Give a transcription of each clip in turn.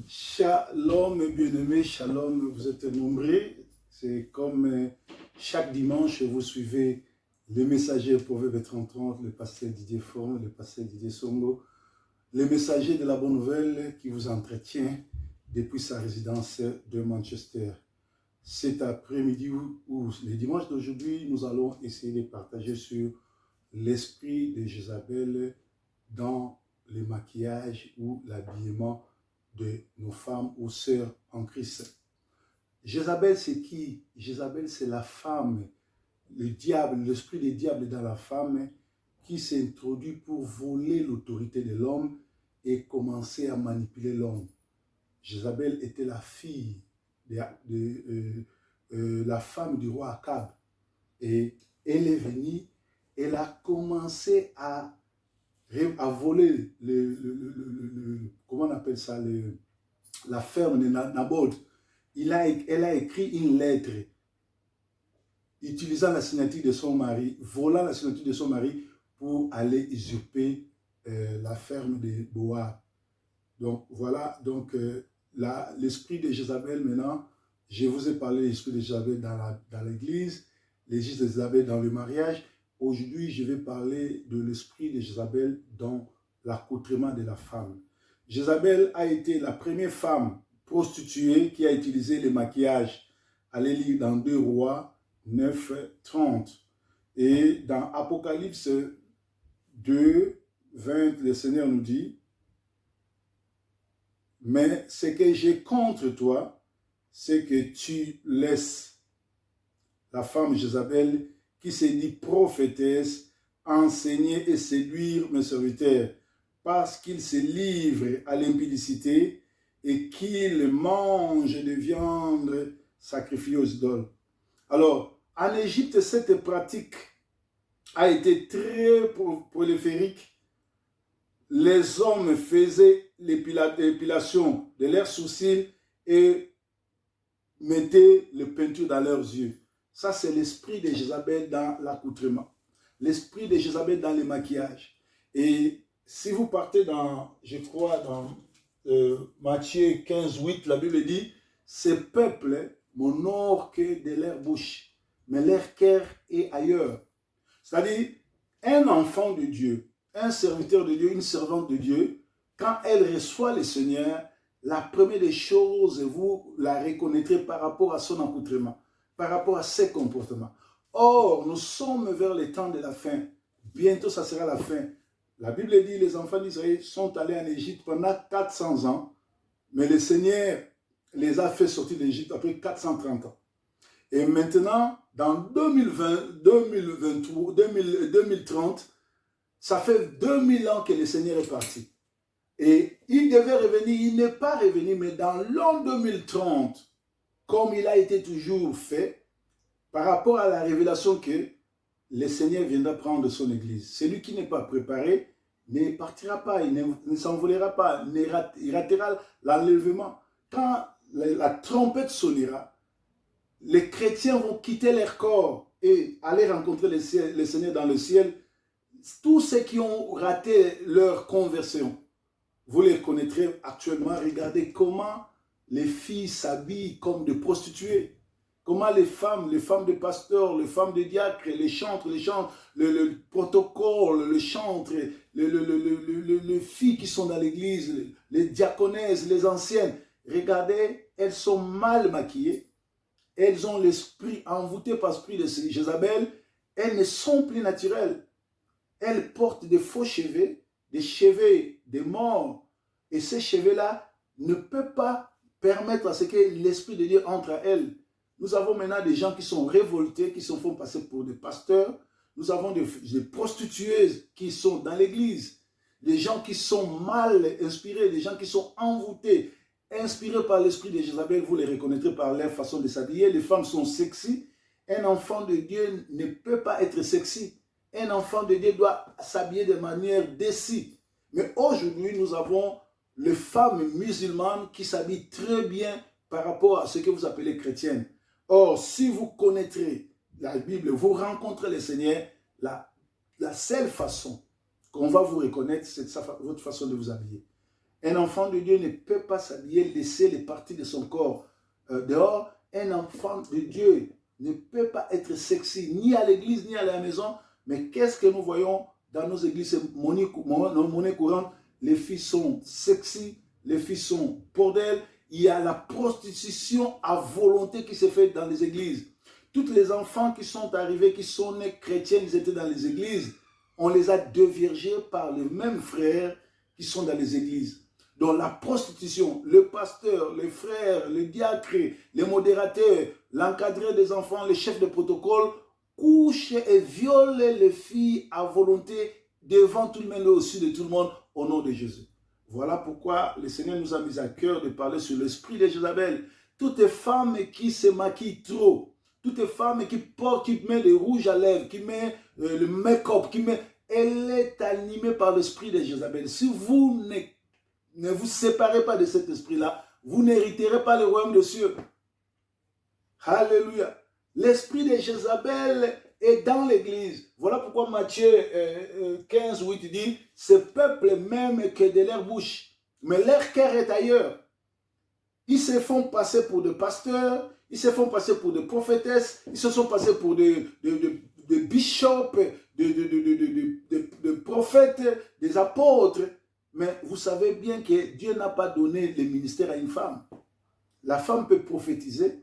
Shalom, bien-aimés, shalom, vous êtes nombreux. C'est comme chaque dimanche, vous suivez les messagers Proverbe 30, le pasteur Didier Fon, le pasteur Didier Songo, les messagers de la bonne nouvelle qui vous entretient depuis sa résidence de Manchester. Cet après-midi ou les dimanches d'aujourd'hui, nous allons essayer de partager sur l'esprit de Jézabel dans le maquillage ou l'habillement de nos femmes ou sœurs en Christ. Jézabel, c'est qui? Jézabel, c'est la femme, le diable, l'esprit du diable dans la femme qui s'introduit pour voler l'autorité de l'homme et commencer à manipuler l'homme. Jézabel était la fille la femme du roi Akab. Et elle est venue, elle a commencé à voler comment on appelle ça, la ferme de Naboth. Elle a écrit une lettre utilisant la signature de son mari, volant la signature de son mari pour aller usurper la ferme de Boab. Donc voilà, donc l'esprit de Jézabel maintenant, je vous ai parlé de l'esprit de Jézabel dans l'église, l'esprit de Jézabel dans le mariage. Aujourd'hui, je vais parler de l'esprit de Jézabel dans l'accoutrement de la femme. Jézabel a été la première femme prostituée qui a utilisé le maquillage. Allez lire dans 2 Rois 9, 30. Et dans Apocalypse 2, 20, le Seigneur nous dit: mais ce que j'ai contre toi, c'est que tu laisses la femme Jézabel, qui se dit prophétesse, enseigner et séduire mes serviteurs, parce qu'ils se livrent à l'impudicité et qu'ils mangent de viande sacrifiée aux idoles. Alors, en Égypte, cette pratique a été très proliférique. Les hommes faisaient l'épilation de leurs sourcils et mettaient le peinture dans leurs yeux. Ça, c'est l'esprit de Jézabel dans l'accoutrement. L'esprit de Jézabel dans le maquillage. Et si vous partez dans, je crois, dans Matthieu 15, 8, la Bible dit: ce peuple m'honore que de leur bouche, mais leur cœur est ailleurs. C'est-à-dire, un enfant de Dieu, un serviteur de Dieu, une servante de Dieu, quand elle reçoit le Seigneur, la première des choses, vous la reconnaîtrez par rapport à son accoutrement, par rapport à ses comportements. Or, nous sommes vers le temps de la fin. Bientôt, ça sera la fin. La Bible dit: les enfants d'Israël sont allés en Égypte pendant 400 ans, mais le Seigneur les a fait sortir d'Égypte après 430 ans. Et maintenant, dans 2030, ça fait 2000 ans que le Seigneur est parti. Et il devait revenir, il n'est pas revenu, mais dans l'an 2030, comme il a été toujours fait, par rapport à la révélation que le Seigneur viendra prendre son église. Celui qui n'est pas préparé ne partira pas, il ne s'envolera pas, il ratera l'enlèvement. Quand la trompette sonnera, les chrétiens vont quitter leur corps et aller rencontrer le Seigneur dans le ciel. Tous ceux qui ont raté leur conversion, vous les connaîtrez actuellement. Regardez comment les filles s'habillent comme des prostituées. Comment les femmes de pasteurs, les femmes de diacres, les chantres, le protocole, les chantres, les filles qui sont dans l'église, les diaconesses, les anciennes. Regardez, elles sont mal maquillées. Elles ont l'esprit envoûté par l'esprit de Jézabel. Elles ne sont plus naturelles. Elles portent des faux cheveux, des cheveux des morts. Et ces cheveux-là ne peuvent pas permettre à ce que l'Esprit de Dieu entre à elles. Nous avons maintenant des gens qui sont révoltés, qui se font passer pour des pasteurs. Nous avons des prostituées qui sont dans l'église. Des gens qui sont mal inspirés, des gens qui sont envoûtés, inspirés par l'esprit de Jézabel. Vous les reconnaîtrez par leur façon de s'habiller. Les femmes sont sexy. Un enfant de Dieu ne peut pas être sexy. Un enfant de Dieu doit s'habiller de manière décide. Mais aujourd'hui, nous avons les femmes musulmanes qui s'habillent très bien par rapport à ce que vous appelez chrétiennes. Or, si vous connaîtrez la Bible, vous rencontrez le Seigneur, la seule façon qu'on va vous reconnaître, c'est votre façon de vous habiller. Un enfant de Dieu ne peut pas pas s'habiller, laisser les parties de son corps dehors. Un enfant de Dieu ne peut pas être sexy, ni à l'église, ni à la maison. Mais qu'est-ce que nous voyons dans nos églises, nos monnaies courantes? Les filles sont sexy, les filles sont bordel. Il y a la prostitution à volonté qui se fait dans les églises. Tous les enfants qui sont arrivés, qui sont nés chrétiens, ils étaient dans les églises. On les a déviergés par les mêmes frères qui sont dans les églises. Donc la prostitution, le pasteur, les frères, les diacres, les modérateurs, l'encadré des enfants, les chefs de protocole, couchent et violent les filles à volonté devant tout le monde et au-dessus de tout le monde au nom de Jésus. Voilà pourquoi le Seigneur nous a mis à cœur de parler sur l'esprit de Jézabel. Toutes femmes qui se maquillent trop, toutes femmes qui portent, qui mettent le rouge à lèvres, qui mettent le make-up, elle est animée par l'esprit de Jézabel. Si vous ne vous séparez pas de cet esprit-là, vous n'hériterez pas le royaume des cieux. Alléluia. L'esprit de Jézabel est dans l'église. Voilà pourquoi Matthieu 15, 8 dit, ce peuple même que de leur bouche, mais leur cœur est ailleurs. Ils se font passer pour des pasteurs, ils se font passer pour des prophétesses, ils se sont passés pour des bishops, des prophètes, des apôtres. Mais vous savez bien que Dieu n'a pas donné le ministère à une femme. La femme peut prophétiser,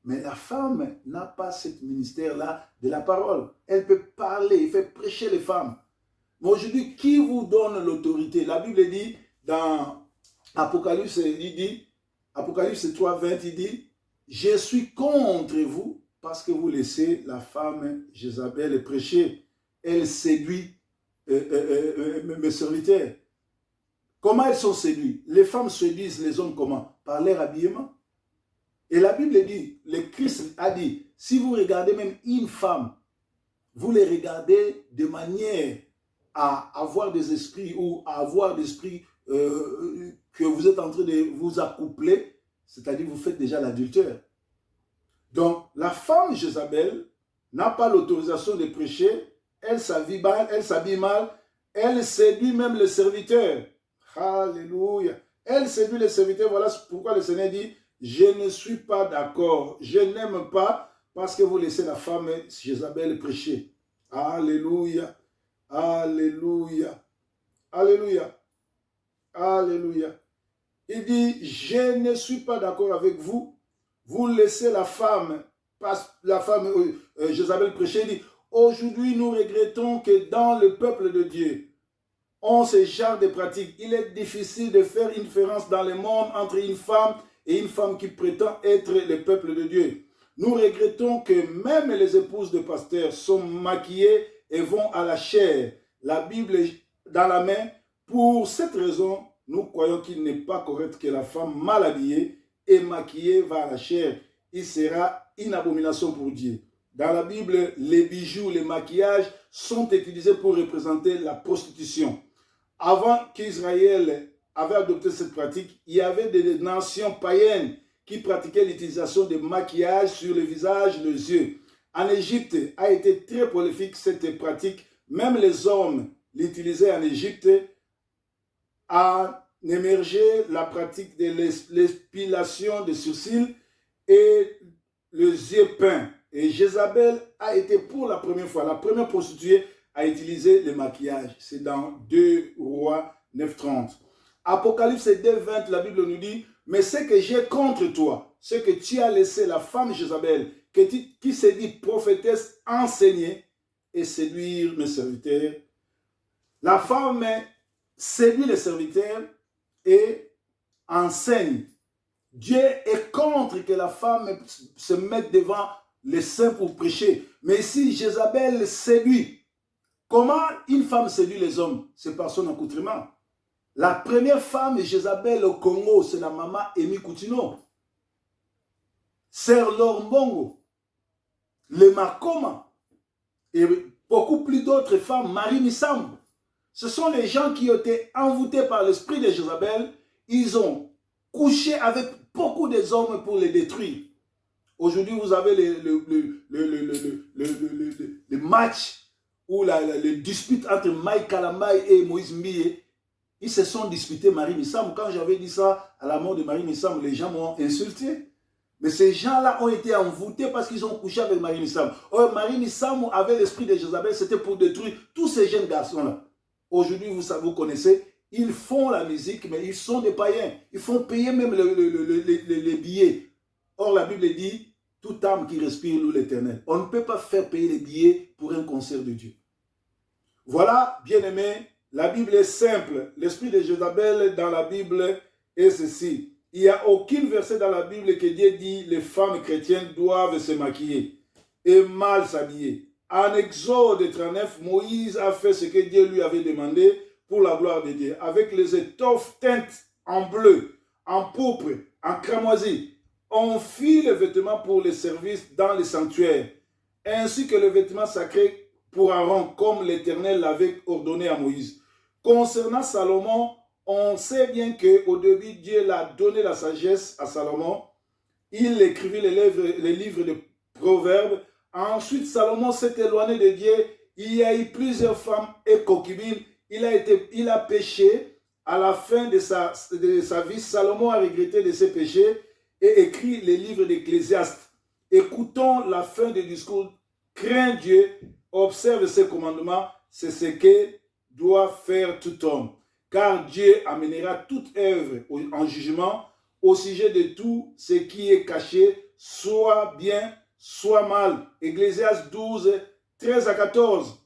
mais la femme n'a pas ce ministère-là de la parole. Elle peut parler, elle fait prêcher les femmes. Mais aujourd'hui, qui vous donne l'autorité? La Bible dit dans Apocalypse, Apocalypse 3, 20, il dit, je suis contre vous parce que vous laissez la femme Jézabel prêcher. Elle séduit mes serviteurs. Comment elles sont séduites? Les femmes séduisent les hommes comment? Par leur habillement. Et la Bible dit, le Christ a dit, si vous regardez même une femme, vous les regardez de manière à avoir des esprits ou à avoir des esprits que vous êtes en train de vous accoupler, c'est-à-dire vous faites déjà l'adultère. Donc, la femme Jézabel n'a pas l'autorisation de prêcher, elle s'habille mal, elle séduit même les serviteurs. Alléluia. Elle séduit les serviteurs, voilà pourquoi le Seigneur dit, je ne suis pas d'accord, je n'aime pas parce que vous laissez la femme Jézabel prêcher. Alléluia, alléluia, alléluia, alléluia. Il dit, je ne suis pas d'accord avec vous, vous laissez la femme Jézabel prêcher. Il dit, aujourd'hui nous regrettons que dans le peuple de Dieu, on ce genre de pratiques. Il est difficile de faire une différence dans le monde entre une femme et une femme qui prétend être le peuple de Dieu. Nous regrettons que même les épouses de pasteurs sont maquillées et vont à la chaire, la Bible dans la main. Pour cette raison, nous croyons qu'il n'est pas correct que la femme mal habillée et maquillée va à la chair. Il sera une abomination pour Dieu. Dans la Bible, les bijoux, les maquillages sont utilisés pour représenter la prostitution. Avant qu'Israël avait adopté cette pratique, il y avait des nations païennes qui pratiquaient l'utilisation de maquillage sur le visage, les yeux. En Égypte, a été très prolifique cette pratique. Même les hommes l'utilisaient en Égypte. A émergé la pratique de l'épilation des sourcils et les yeux peints. Et Jézabel a été pour la première fois, la première prostituée à utiliser le maquillage. C'est dans 2 Rois 9:30. Apocalypse 2:20, la Bible nous dit, mais ce que j'ai contre toi, c'est que tu as laissé la femme Jézabel, qui s'est dit prophétesse, enseigner et séduire mes serviteurs. La femme séduit les serviteurs et enseigne. Dieu est contre que la femme se mette devant les saints pour prêcher. Mais si Jézabel séduit, comment une femme séduit les hommes? C'est par son accoutrement. La première femme Jézabel au Congo, c'est la maman Amy Coutinho. Sœur Laure Mbongo, le Makoma, et beaucoup plus d'autres femmes, Marie Missambo. Ce sont les gens qui ont été envoûtés par l'esprit de Jézabel. Ils ont couché avec beaucoup des hommes pour les détruire. Aujourd'hui, vous avez le match ou le dispute entre Mike Kalamai et Moïse Mbiye. Ils se sont disputés Marie Missam. Quand j'avais dit ça à la mort de Marie Missam, les gens m'ont insulté. Mais ces gens-là ont été envoûtés parce qu'ils ont couché avec Marie Missam. Or, Marie Missam avait l'esprit de Jézabel, c'était pour détruire tous ces jeunes garçons-là. Aujourd'hui, vous connaissez, ils font la musique, mais ils sont des païens. Ils font payer même les billets. Or, la Bible dit, toute âme qui respire loue l'Éternel. On ne peut pas faire payer les billets pour un concert de Dieu. Voilà, bien-aimés, la Bible est simple. L'esprit de Jézabel dans la Bible est ceci. Il n'y a aucun verset dans la Bible que Dieu dit les femmes chrétiennes doivent se maquiller et mal s'habiller. En Exode 39, Moïse a fait ce que Dieu lui avait demandé pour la gloire de Dieu. Avec les étoffes teintes en bleu, en pourpre, en cramoisi, on fit les vêtements pour les services dans les sanctuaires, ainsi que les vêtements sacrés pour Aaron, comme l'Éternel l'avait ordonné à Moïse. Concernant Salomon, on sait bien qu'au début, Dieu l'a donné la sagesse à Salomon. Il écrivit les livres de Proverbes. Ensuite, Salomon s'est éloigné de Dieu. Il y a eu plusieurs femmes et concubines. Il a péché. À la fin de sa vie, Salomon a regretté de ses péchés et écrit les livres d'Ecclésiaste. Écoutons la fin du discours. Crains Dieu, observe ses commandements. C'est ce que doit faire tout homme. Car Dieu amènera toute œuvre en jugement au sujet de tout ce qui est caché, soit bien, soit mal. Ecclésiaste 12, 13 à 14.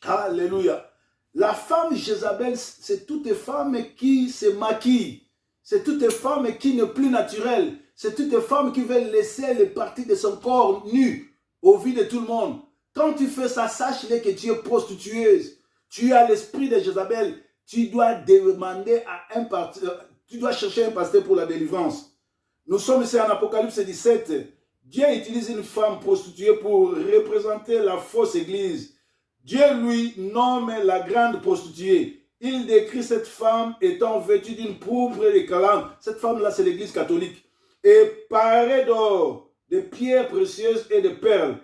Alléluia. La femme Jézabel, c'est toutes les femmes qui se maquillent. C'est toutes les femmes qui n'est plus naturelle. C'est toutes les femmes qui veulent laisser les parties de son corps nues au vu de tout le monde. Quand tu fais ça, sache-le que tu es prostitueuse. Tu as l'esprit de Jézabel. Tu dois demander à un pasteur, tu dois chercher un pasteur pour la délivrance. Nous sommes ici en Apocalypse 17. Dieu utilise une femme prostituée pour représenter la fausse église. Dieu lui nomme la grande prostituée. Il décrit cette femme étant vêtue d'une pourpre et de calandre. Cette femme-là, c'est l'église catholique. Et parée d'or, de pierres précieuses et de perles.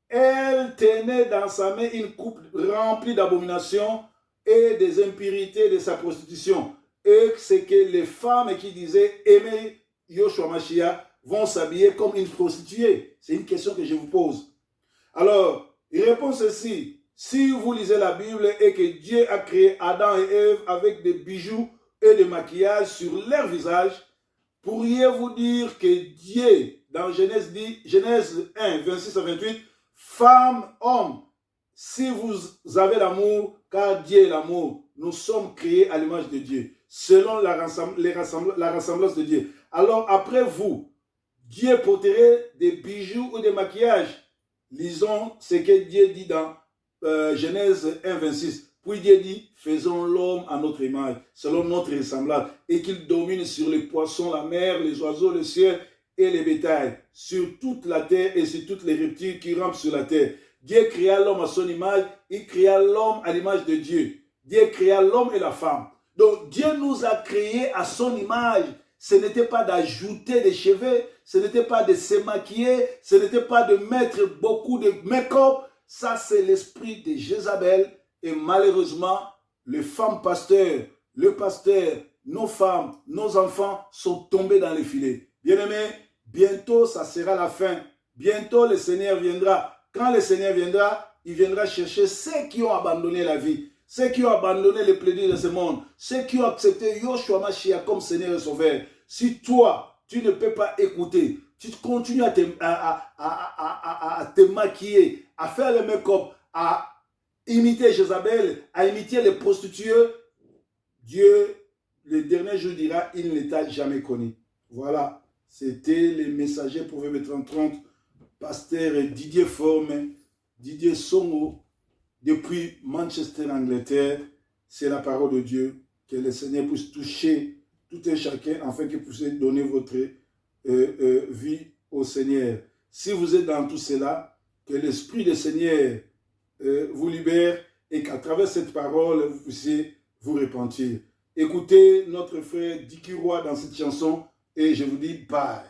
Elle tenait dans sa main une coupe remplie d'abominations et des impurités de sa prostitution. Et c'est que les femmes qui disaient aimer Yoshua Mashiach vont s'habiller comme une prostituée. C'est une question que je vous pose. Alors, il répond ceci. Si vous lisez la Bible et que Dieu a créé Adam et Ève avec des bijoux et des maquillages sur leur visage, pourriez-vous dire que Dieu, dans Genèse 1, 26 à 28, femme, homme, si vous avez l'amour, car Dieu est l'amour, nous sommes créés à l'image de Dieu, selon la ressemblance de Dieu. Alors après vous, Dieu porterait des bijoux ou des maquillages. Lisons ce que Dieu dit dans Genèse 1, 26. Puis Dieu dit, faisons l'homme à notre image, selon notre ressemblance, et qu'il domine sur les poissons, la mer, les oiseaux, le ciel et les bétails, sur toute la terre et sur toutes les reptiles qui rampent sur la terre. Dieu créa l'homme à son image, il créa l'homme à l'image de Dieu. Dieu créa l'homme et la femme. Donc Dieu nous a créés à son image. Ce n'était pas d'ajouter des cheveux, ce n'était pas de se maquiller, ce n'était pas de mettre beaucoup de make-up. Ça, c'est l'esprit de Jézabel. Et malheureusement, les femmes pasteurs, le pasteur, nos femmes, nos enfants sont tombés dans les filets. Bien-aimés, bientôt, ça sera la fin. Bientôt, le Seigneur viendra. Quand le Seigneur viendra, il viendra chercher ceux qui ont abandonné la vie, ceux qui ont abandonné les plaisirs de ce monde, ceux qui ont accepté Yoshua Mashiach comme Seigneur et Sauveur. Si toi, tu ne peux pas écouter, tu continues à te maquiller, à faire le make-up, à imiter Jézabel, à imiter les prostituées, Dieu, le dernier jour dira, il ne t'a jamais connu. Voilà, c'était les messagers pour VB3030, pasteur Didier Forme, Didier Songo, depuis Manchester, Angleterre. C'est la parole de Dieu. Que le Seigneur puisse toucher tout un chacun afin que vous puissiez donner votre vie au Seigneur. Si vous êtes dans tout cela, que l'Esprit du Seigneur vous libère et qu'à travers cette parole, vous puissiez vous repentir. Écoutez notre frère Dicky Roy dans cette chanson et je vous dis bye.